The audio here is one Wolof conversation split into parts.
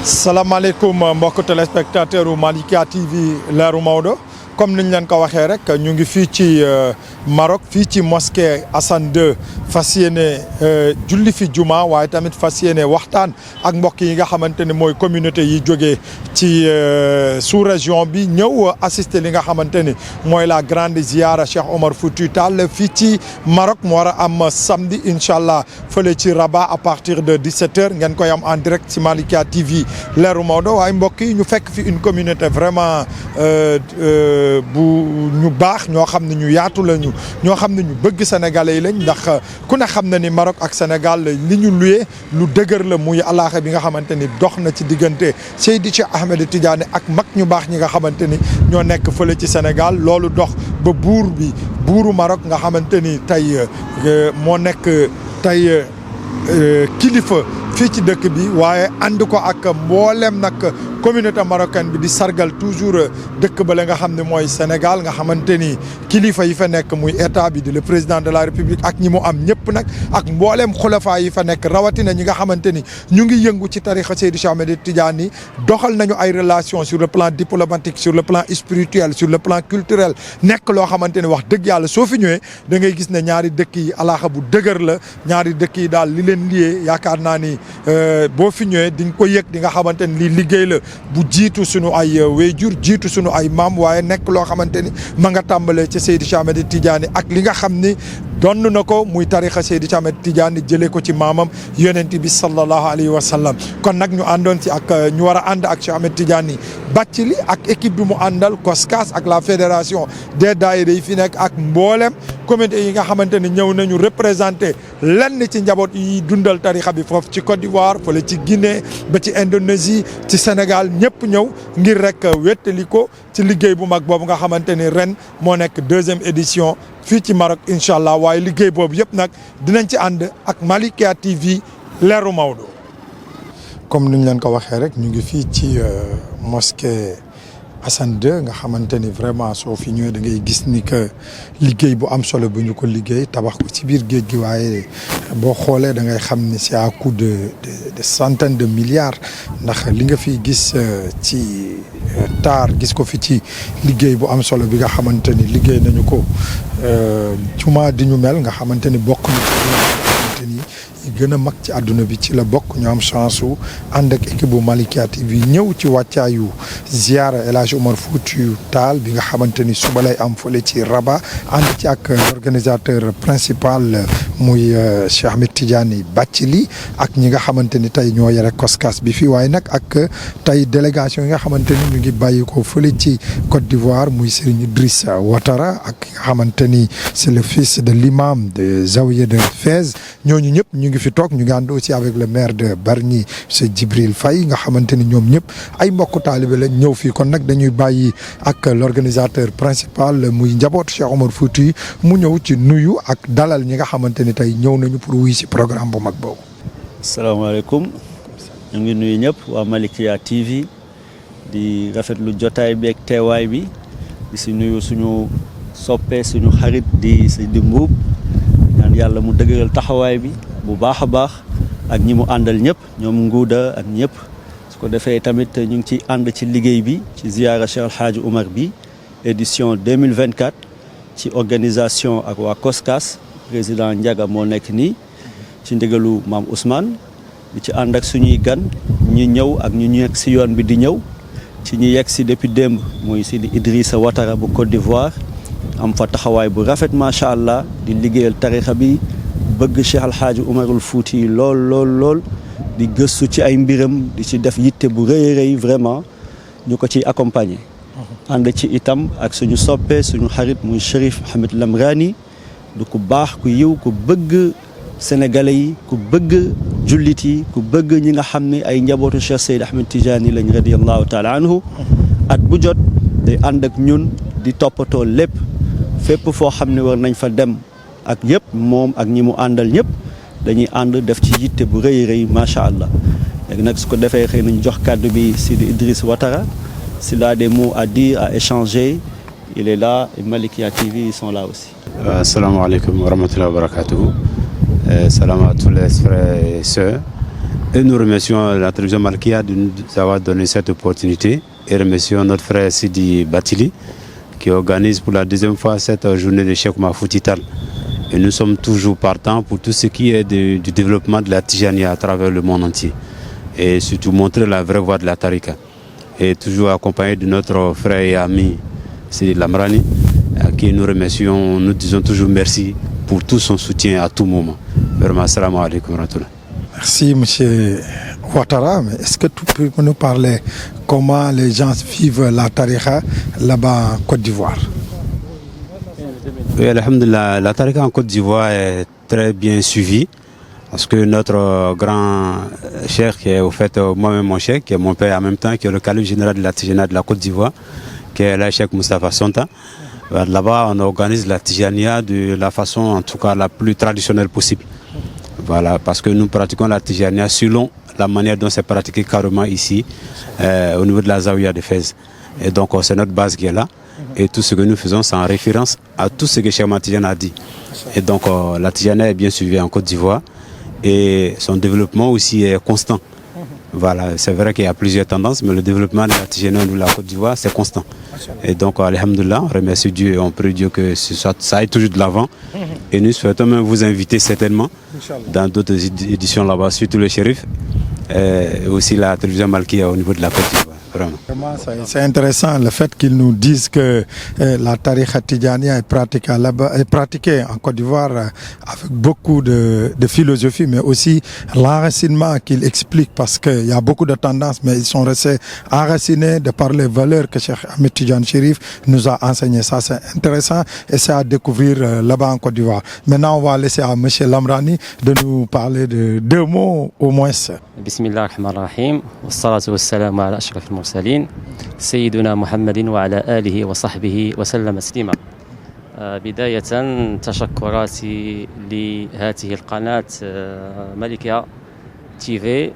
salaamaaleykum mbokk téléspectateur u Malikia TV leeru Maodo comme niñ leen ko waxee rek ñu ngi fii ci Maroc fii ci mosquée Hassan II fas yéene julli fi juma waaye tamit fas yéene waxtaan ak mbokk yi nga xamante ne mooy communauté yi jógee ci sous-région bi ñëw assister li nga xamante ni mooy la grande ziara Cheikh Omar Foutiyou Tall fii ci Maroc mu war a am samedi incha allah fële ci Rabat à partir de 17h ngeen koy am en direct ci Malikia TV leeru Maodo waaye mbokk yi ñu fekk fi une communauté vraiment bu ñu baax ñoo xam ne ñu yaatu lañu ñoo xam ne ñu bëgg sénégalais yi lañ ndax ku ne xam na ni Maroc ak Sénégal li ñu luyee lu dëgër la muy alaaxa bi nga xamante ni dox na ci diggante Seydi Cheikh Ahmed Tidiane ak mag ñu baax ñi nga xamante ni ñoo nekk fële ci Sénégal loolu dox ba buuru Maroc nga xamante ni tey moo nekk tey kilifa fii ci dëkk bi waaye ànd ko ak mboolem nag communauté marocaine bi di sargal toujours dëkk ba la nga xam ne mooy Sénégal nga xamante ni kilifa yi fa nekk muy état bi di le président de la république ak ñi mu am ñëpp nag ak mboolem xulafa yi fa nekk rawatina ñi nga xamante ni ñu ngi yëngu ci tarixa Seydi Cheikh Ahmed Tidiane doxal nañu ay relations sur le plan diplomatique sur le plan spirituel sur le plan culturel nekk loo xamante ni wax dëgg yàlla soo fi ñëwee da ngay gis ne ñaari dëkk yi alaaxa bu dëgër la ñaari dëkk yi daal li leen liyee yaakaar naa ni boo fi ñëwee di nga ko yëg di nga xamante ni lii liggéey la bu jiitu sunu ay wéyjur jiitu sunu ay maam waaye nekk loo xamante ni ma nga tàmbalee ci Seydi Cheikh Ahmed Tidiane ak li nga xam ni donn na ko muy tarixa Seydi Cheikh Ahmed Tidiane jëlee ko ci maamam yonent bi sallallahu alayhi wa sallam kon nag ñu àndoon ci ak ñu war a ànd ak Cheikh Ahmed Tidiane Bathily ak équipe bi mu àndal COSCAS ak la fédération des daayira yi fi nekk ak mboolem comité yi nga xamante ni ñëw nañu représenté lenn ci njaboot yi dundal tarixa bi foofu ci Côte d'Ivoire fële ci Guinée ba ci Indonésie ci Sénégal ñëpp ñëw ngir rek wéttali ko ci liggéey bu mag boobu nga xamante ni ren moo nekk 2e édition fii ci Maroc incha allah waaye liggéey boobu yëpp nag dinañ ci ànd ak Malikia TV leeru Maodo. comme ni ñu leen ko waxee rek ñu ngi fii ci mosquée Hassan II nga xamante ni vraiment soo fi ñëwee da ngay gis ni que liggéey bu am solo bu ñu ko liggéey tabax ko ci biir géej gi waaye boo xoolee da ngay xam ni c'est à coût de centaines de milliards ndax li nga fi gis ci taar gis ko fi ci liggéey bu am solo bi nga xamante ni liggéey nañu ko juma di ñu mel nga xamante ni bokk na ci ni gën a mag ci àdduna bi ci la bokk ñu am chance su ànd ak équipe bu Malikia TV ñëw ci wàccaayu ziara El Hadj Omar Foutiyou Tall bi nga xamante ni suba lay am fële ci Rabat ànd ci ak l'organisateur principal muy Cheikh Ahmed Tidiane Bathily ak ñi nga xamante ni tey ñoo yore COSCAS bi fii waaye nag ak tey délégation yi nga xamante ni ñu ngi bàyyi ko fële ci Côte d'Ivoire muy Serigne Idrissa Ouattara ak nga xamante ni c'est le fils de l'imam de Zawiya de Fès ñooñu ñëpp ñu ngi fi toog ñu ngi ànd aussi avec le maire de Bargny c'est Djibril Faye nga xamante ni ñoom ñëpp ay mbokku taalibe lañ ñëw fii kon nag dañuy bàyyi ak l'organisateur principal muy njaboot Cheikh Omar Foutiyou mu ñëw ci nuyu ak dalal ñi nga xamante ni tey ñëw nañu pour wuy si programme bu mag boobu. asalaamaaleykum ñu ngi nuyu ñëpp waa Malikia TV di rafetlu jotaay bi ak teewaay bi di si nuyu suñu soppe suñu xarit di Seydi Mbuub ñaan yàlla mu dëgëral taxawaay bi bu baax a baax ak ñi mu àndal ñëpp ñoom nguuda ak ñëpp su ko defee tamit ñu ngi ci ànd ci liggéey bi ci ziara Cheikh El Hadj Omar bi édition 2024 ci organisation ak waa COSCAS président Ndiaga moo nekk nii ci ndigalu maam Ousmane di ci ànd ak suñuy gan ñu ñëw ak ñu nekk si yoon bi di ñëw ci ñi yegg si depuis démb muy Sidi Idrissa Ouattara bu Côte d'Ivoire am fa taxawaay bu rafet macha allah di liggéeyal tarixa bi bëgg Cheikh El Hadj Omarul Fouti lool di gëstu ci ay mbiram di ci def yitte bu rëy vraiment ñu ko ciy accompagner. ànd ci itam ak suñu soppe suñu xarit muy Chérif Mohamed Lamrani du ku baax ku yiw ku bëgg sénégalais yi ku bëgg jullit yi ku bëgg ñi nga xam ne ay njabootu Cheikh Seydi Ahmed Tidiane lañ radiyallahu taala anhu at bu jot day ànd ak ñun di toppatoo lépp fépp foo xam ne war nañ fa dem ak yëpp moom ak ñi mu àndal ñëpp dañuy ànd def ci yitte bu rëy macha allah léegi nag su ko defee xëy nañ jox kàddu bi Sidi Idriss Ouattara s'il a des mots à dire à échanger il est là et Malikia TV ils sont là aussi. Assalamu alaikum wa rahmatullahi wa barakatuh. Salam à tous les frères et sœurs Et nous remercions la télévision Malikia de nous avoir donné cette opportunité et remercions notre frère Sidi Batili qui organise pour la deuxième fois cette journée de Cheikh Oumar Foutiyou Tall. Et nous sommes toujours partants pour tout ce qui est du développement de la Tijania à travers le monde entier. Et surtout montrer la vraie voie de la Tarika. Et toujours accompagné de notre frère et ami Sidi Lamrani, à qui nous remercions, nous disons toujours merci pour tout son soutien à tout moment. Vraiment, assalamu alaikum wa rahmatullah. Merci, M. Ouattara. Mais est-ce que tu peux nous parler comment les gens vivent la tariqa là-bas en Côte d'Ivoire? Oui, alhamdulillah, la tariqa en Côte d'Ivoire est très bien suivie. Parce que notre grand cheikh, qui est au fait moi-même mon cheikh, qui est mon père en même temps, qui est le calife général de la Tijania de la Côte d'Ivoire, qui est le cheikh Moustapha Sonta. Là-bas, on organise la Tijania de la façon, en tout cas, la plus traditionnelle possible. Voilà, parce que nous pratiquons la Tijania selon la manière dont c'est pratiqué carrément ici, au niveau de la Zawiya de Fès. Et donc, c'est notre base qui est là. Et tout ce que nous faisons, c'est en référence à tout ce que Cheikh Ahmad Tidiane a dit. Et donc, la Tijania est bien suivie en Côte d'Ivoire. Et son développement aussi est constant. Voilà, c'est vrai qu'il y a plusieurs tendances, mais le développement de la Tijania de la Côte d'Ivoire, c'est constant. Et donc, alhamdoulilah, on remercie Dieu et on prie Dieu que ça aille toujours de l'avant. Et nous souhaitons même vous inviter certainement dans d'autres éditions là-bas, surtout le shérif, et aussi la télévision Malikia au niveau de la Côte d'Ivoire. Vraiment. C'est intéressant le fait qu'ils nous disent que la tariqa Tijania est pratiquée en Côte d'Ivoire avec beaucoup de philosophie, mais aussi l'enracinement qu'ils expliquent, parce qu'il y a beaucoup de tendances, mais ils sont restés enracinés de par les valeurs que Cheikh Ahmed Tidiane Chérif nous a enseignées. Ça, c'est intéressant et c'est à découvrir là-bas en Côte d'Ivoire. Maintenant, on va laisser à M. Lamrani de nous parler de 2 mots au moins. Bismillah ar-Rahman ar-Rahim, wassalatu wassalamu ala ashrafil mursalin, Sayyiduna Muhammadin wa ala alihi wa sahbihi wa sallam taslima. بداية تشكراتي لهذه القناة مالكيا تيفي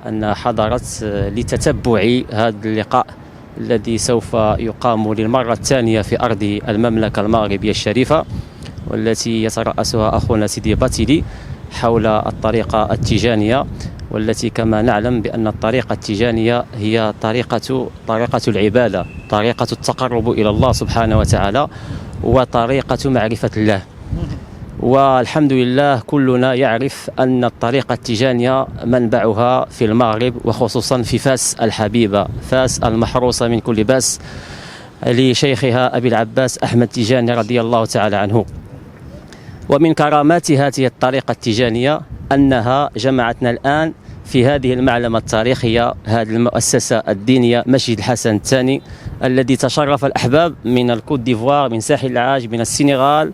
أن حضرت لتتبع هذا اللقاء الذي سوف يقام للمرة الثانية في أرض المملكة المغربية الشريفة، والتي يترأسها أخونا سيدي باتيلي حول الطريقة التيجانية، والتي كما نعلم بأن الطريقة التيجانية هي طريقة العبادة، طريقة التقرب إلى الله سبحانه وتعالى، وطريقة معرفة الله. والحمد لله كلنا يعرف أن الطريقة التيجانية منبعها في المغرب، وخصوصا في فاس الحبيبة، فاس المحروسة من كل باس، لشيخها أبي العباس أحمد تيجاني رضي الله تعالى عنه. ومن كرامات هذه الطريقة التيجانية أنها جمعتنا الآن في هذه المعلمة التاريخية، هذه المؤسسة الدينية مسجد الحسن الثاني، الذي تشرف الأحباب من الكوت ديفوار، من ساحل العاج، من السنغال،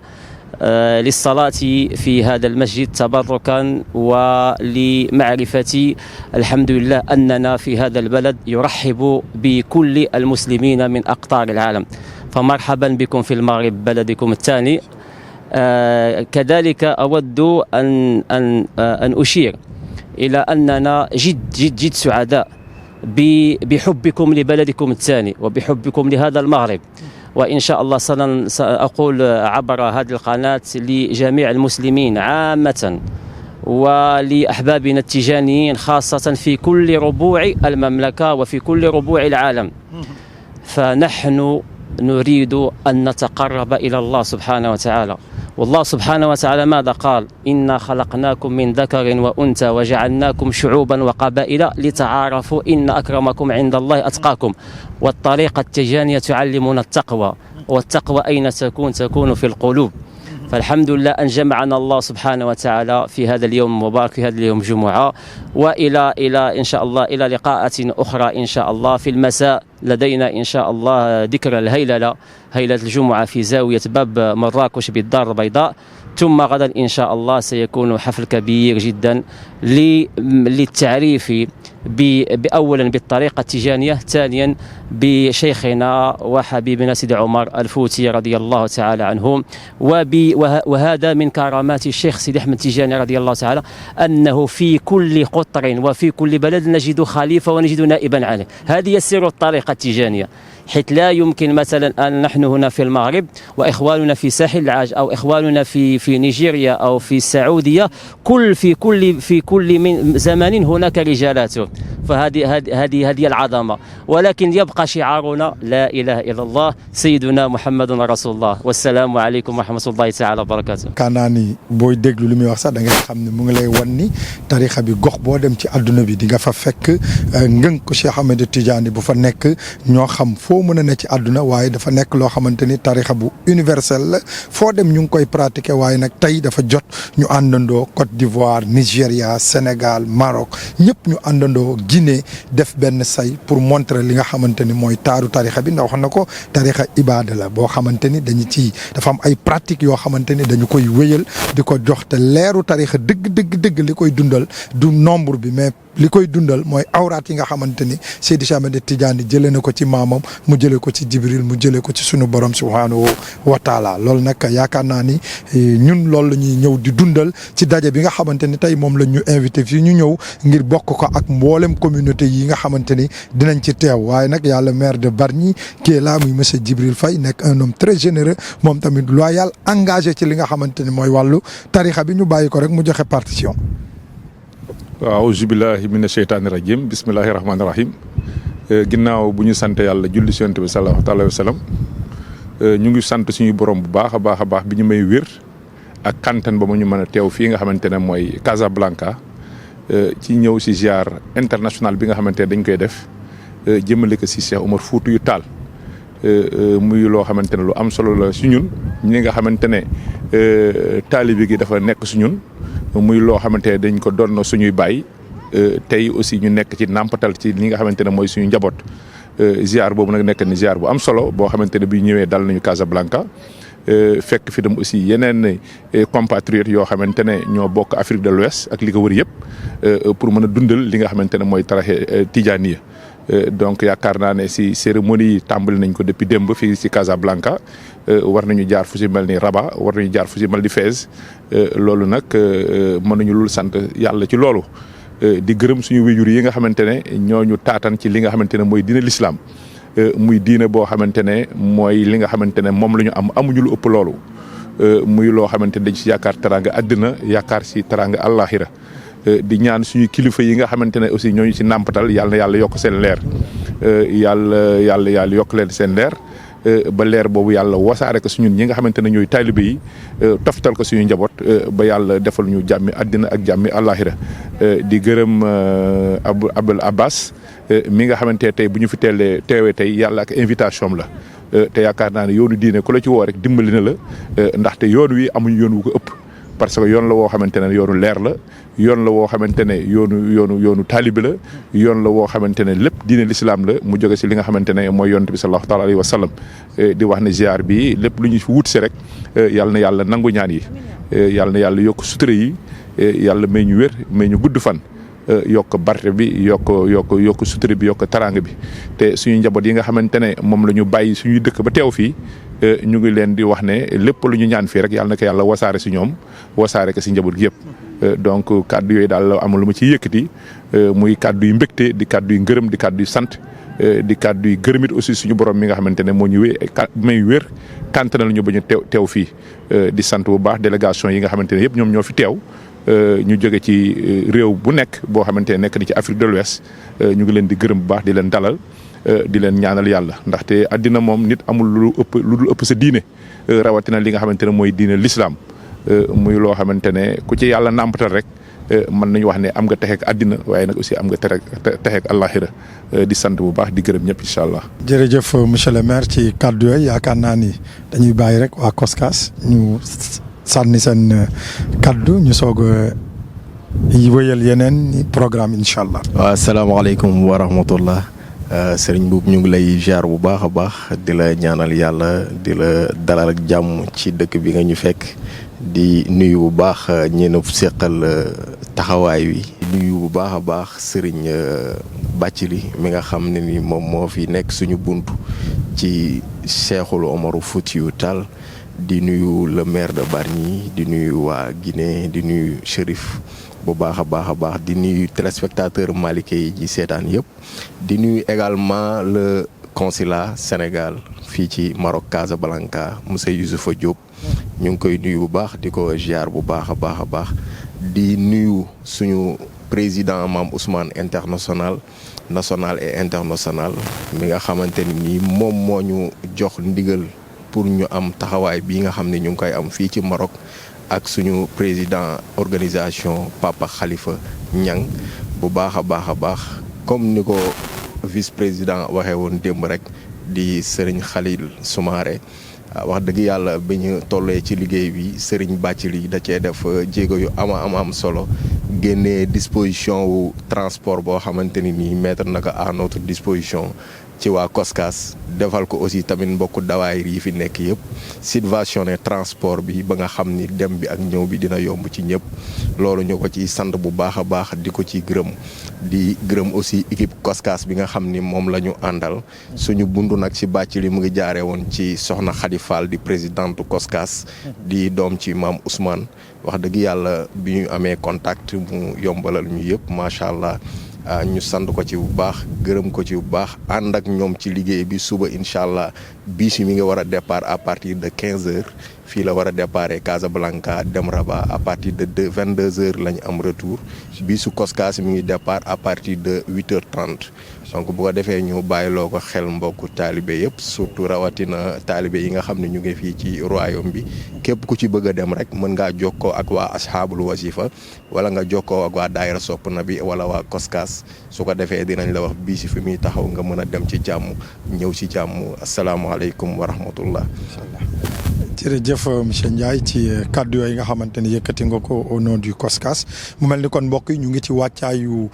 للصلاة في هذا المسجد تبركا ولمعرفة الحمد لله أننا في هذا البلد يرحب بكل المسلمين من أقطار العالم. فمرحبا بكم في المغرب بلدكم الثاني. كذلك أود أن أشير إلى أننا جد سعداء بحبكم لبلدكم الثاني وبحبكم لهذا المغرب. وإن شاء الله سأقول عبر هذه القناة لجميع المسلمين عامة ولأحبابنا التيجانيين خاصة في كل ربوع المملكة وفي كل ربوع العالم، فنحن نريد أن نتقرب إلى الله سبحانه وتعالى. والله سبحانه وتعالى ماذا قال؟ إنا خلقناكم من ذكر وأنثى وجعلناكم شعوبا وقبائل لتعارفوا إن أكرمكم عند الله أتقاكم. والطريقة التيجانية تعلمنا التقوى، والتقوى أين تكون؟ تكون في القلوب. فالحمد لله أن جمعنا الله سبحانه وتعالى في هذا اليوم المبارك، في هذا اليوم الجمعة، وإلى إن شاء الله إلى لقاءات أخرى إن شاء الله. في المساء لدينا إن شاء الله ذكرى الهيللة، هيلة الجمعة في زاوية باب مراكش بالدار البيضاء. ثم غدا إن شاء الله سيكون حفل كبير جدا للتعريف أولا بالطريقة التيجانية، ثانيا بشيخنا وحبيبنا سيدي عمر الفوتي رضي الله تعالى عنهم. وهذا من كرامات الشيخ سيدي أحمد تيجاني رضي الله تعالى، أنه في كل قطر وفي كل بلد نجد خليفة ونجد نائبا عليه. هذه سر الطريقة التيجانية، حيث لا يمكن مثلا أن نحن هنا في المغرب وإخواننا في ساحل العاج أو إخواننا في نيجيريا أو في السعودية في كل من زمان هناك رجالاته. فهذه العظمة، ولكن يبقى شعارنا لا إله إلا الله سيدنا محمد رسول الله. والسلام عليكم ورحمة الله تعالى وبركاته. kaanaani booy déglu li muy wax sax da ngay xam ne mu ngi lay wan ni tarixa bi gox boo dem ci àdduna bi di nga fa fekk ngënk ko Cheikh Ahmed Tidiane bu fa nekk ñoo xam foo mën a ne ci àdduna, waaye dafa nekk loo xamante ni tarixa bu universel la foo dem ñu ngi koy pratiquer. waaye nag tey dafa jot ñu àndandoo Côte d'Ivoire, Nigéria, Sénégal, Maroc ñëpp ñu àndandoo Guinée def benn say pour montrer li nga xamante ni mooy taaru tarixa bi. ndax wax na ko tarixa ibaada la boo xamante ni dafa am ay pratiques yoo xamante ni dañu koy wéyal di ko jox, te leeru tarixa dëgg li koy dundal du nombre bi, mais li koy dundal mooy awraat yi nga xamante ni Seydi Cheikh Ahmed Tidiane jëlee na ko ci maamam, mu jëlee ko ci Jibril, mu jëlee ko ci sunu borom subhaanahu wa taala. loolu nag yaakaar naa ni ñun loolu la ñuy ñëw di dundal ci daje bi nga xamante ni tey moom la ñu invité fii ñu ñëw ngir bokk ko ak mboolem communauté yi nga xamante ni dinañ ci teew. waaye nag yàlla maire de Bargny qui est là muy monsieur Djibril Faye nekk un homme très généreux, moom tamit loyal, engagé ci li nga xamante ni mooy wàllu tarixa bi. ñu bàyyi ko rek mu joxe partition. auzu billahi mina sheytaani rajim bismillahi rahmaani rahim. Ginnaaw bu ñu sant yàlla julli si yonent bi sallallahu alayhi wa sallam, ñu ngi sant suñu borom bu baax a baax bi ñu may wér ak kantan ba mu ñu mën a teew fii nga xamante ne mooy Casablanca ci ñëw si ziar international bi nga xamante ne dañ koy def jëmale ko si Cheikh Omar Foutiyou Tall. muy loo xamante ne lu am solo la si ñun ñi nga xamante ne taalibe gi dafa nekk si ñun, muy loo xamante ne dañ ko doon suñuy baay tey aussi ñu nekk ci nàmpatal ci li nga xamante ne mooy suñu njaboot. ziar boobu nag nekk ni ziar bu am solo boo xamante ne bi ñëwee dal nañu Casablanca fekk fi dem aussi yeneen compatriotes yoo xamante ne ñoo bokk Afrique de l'Ouest ak li ko wër yëpp pour mën a dundal li nga xamante ne mooy tarixa Tijaaniya. Donc yaakaar naa ne si cérémonie yi tàmbali nañ ko depuis démb fii si Casablanca, war nañu jaar fu si mel ni Rabat, war nañu jaar fu si mel ni Fès. Loolu nag mën nañu lul sant yàlla ci loolu, di gërëm suñu wéjur yi nga xamante ne ñooñu taatan ci li nga xamante ne mooy diine l'islam, muy diine boo xamante ne mooy li nga xamante ne moom la ñu amuñu lu ëpp loolu, muy loo xamante ne dañ si yaakaar teraanga àddina, yaakaar si teraanga àllaaxira. Di ñaan suñu kilifa yi nga xamante ne aussi ñooñu ci nàmpatal yàlla na yàlla yokk seen leer, yàlla yokk leen seen leer, ba leer boobu yàlla wasaare ko suñun ñi nga xamante ne ñooy taalibe yi, toftal ko suñu njaboot ba yàlla defal ñu jàmmi àddina ak jàmmi àllaaxira. Di gërëm Abul Abbas mi nga xamante ne tey bu ñu fi teewee tey yàlla ak invitation am la, te yaakaar naa ne yoonu diine ku la ci woo rek dimbali na la, ndaxte yoon wi amuñu yoon wu ko ëpp. Parce que yoon la woo xamante ne yoonu leer la, yoon la woo xamante ne yoonu taalibi la, yoon la woo xamante ne lépp diine l'islam la, mu jóge si li nga xamante ne mooy yonent bi sallallahu taala alayhi wa sallam. Di wax ne ziar bi lépp lu ñu wut si rek yàlla na yàlla nangu ñaan yi, yàlla na yàlla yokk sutura yi, yàlla may ñu wér, may ñu gudd fan, yokk barte bi, yokk sutura bi, yokk tarang bi. Te suñu njaboot yi nga xamante ne moom la ñu bàyyi suñuy dëkk ba teew fii, ñu ngi leen di wax ne lépp lu ñu ñaan fii rek yàlla na ko yàlla wasaare si ñoom, wasaare ko si njaboot gi yëpp. Donc kàddu yooyu daal amul lu ma ciy yëkkati, muy kàddu yu mbégte, di kàddu yu ngërëm, di kàddu yu sant, di kàddu yu gërëmit aussi suñu borom mi nga xamante ne moo ñu may wér kàntanal ñu ba ñu teew fii. Di sant bu baax délégation yi nga xamante ne yëpp ñoom ñoo fi teew, ñu jóge ci réew bu nekk boo xamante ne nekk ni ci Afrique de l'Ouest. ñu ngi leen di gërëm bu baax di leen dalal, di leen ñaanal yàlla, ndaxte àddina moom nit amul lu dul ëpp sa diine, rawatina li nga xamante ne mooy diine l'islam. Muy loo xamante ne ku ci yàlla nàmpatal rek mën nañu wax ne am nga texeek àddina, waaye nag aussi am nga texeek àllaaxira. Di sant bu baax di gërëm ñëpp incha allah. jërëjëf monsieur le maire ci kàddu yooyu. yaakaar naa ni dañuy bàyyi rek waa COSCAS ñu sànni seen kàddu ñu soog a wëyal yeneen programme incha allah. waaw asalaamaaleykum wa rahmatullah. Sëriñ Mboup ñu ngi lay ziar bu baax a baax, di la ñaanal yàlla, di la dalal ak jàmm ci dëkk bi nga ñu fekk, di nuyu bu baax ñeena seqal taxawaay wi. nuyu bu baax a baax sëriñ Bathily mi nga xam ne ni moom moo fi nekk suñu buntu ci Cheikhul Omar Foutiyou Tall. Di nuyu le maire de Bargny, di nuyu waa Guinée, di nuyu Chérif bu baax a baax di nuyu téléspectateur malike yi ji seetaan yëpp. Di nuyu également le consulat Sénégal fii ci Maroc Casablanca monsieur Youssoufa Diop ñu ngi koy nuyu bu baax di ko ziar bu baax a baax a baax di nuyu suñu président Mame Ousmane international national et international mi nga xamante ni moom moo ñu jox ndigal pour ñu am taxawaay bii nga xam ne ñu ngi koy am fii ci Maroc ak suñu président organisation Papa Khalifa Niang bu baax a baax a baax comme ni ko vice président waxee woon démb rek di Serigne Khalil Soumaré wax dëgg yàlla bi ñu tollee ci liggéey bi Serigne Bathily da cee def jéego yu am solo génnee disposition wu transport boo xamante ni nii mettre na ko à notre disposition ci waa COSCAS defal ko aussi tamit mbokku dawaayir yi fi nekk yëpp subventionné transport bi ba nga xam ni dem bi ak ñëw bi dina yomb ci ñëpp loolu ñu ko ci sant bu baax a baax di ko ci gërëm di gërëm aussi équipe COSCAS bi nga xam ni moom la ñu àndal suñu buntu nag ci Bathily mu ngi jaaree woon ci soxna Khady Fall di présidente COSCAS di doom ci Mame Ousmane wax dëgg yàlla bi ñu amee contact mu yombalal ñu yëpp macha allah. ñu sant ko ci bu baax gërëm ko ci bu baax ànd ak ñoom ci liggéey bi suba incha allah bis mi nga war a départ à partir de 15h fii la war a départ Casablanca dem Rabat à partir de 22h la ñu am retour bisu COSCAS mi ngi départ à partir de 8h30 donc bu ko defee ñu bàyyiloo ko xel mbokku taalibe yëpp surtout rawatina taalibe yi nga xam ne ñu ngi fii ci royaume bi képp ku ci bëgg a dem rek mën ngaa jokkoo ak waa ashabul wasifa wala nga jokkoo ak waa daayira sopp na bi wala waa COSCAS su ko defee dinañ la wax bii si fi muy taxaw nga mën a dem ci jàmm ñëw ci jàmm asalaamaaleykum wa rahmatullah. jërëjëf monsieur Ndiaye ci kàddu yooyu nga xamante ni yëkkati nga ko au nom du COSCAS mu mel ni kon mbokk yi ñu ngi ci wàccaayu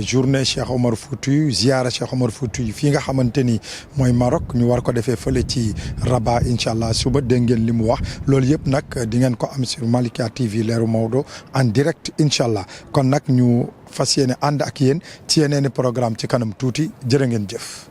journée Cheikh Omar Foutiyou ziara Cheikh Omar Foutiyou fii nga xamante ni mooy Maroc ñu war ko defee fële ci Rabat incha allah suba dégg ngeen li mu wax loolu yëpp nag di ngeen ko am sur Malikia TV leeru Maodo en direct incha allah kon nag ñu fas yéene ànd ak yéen ci yeneeni programme ci kanam tuuti jërë ngeen jëf.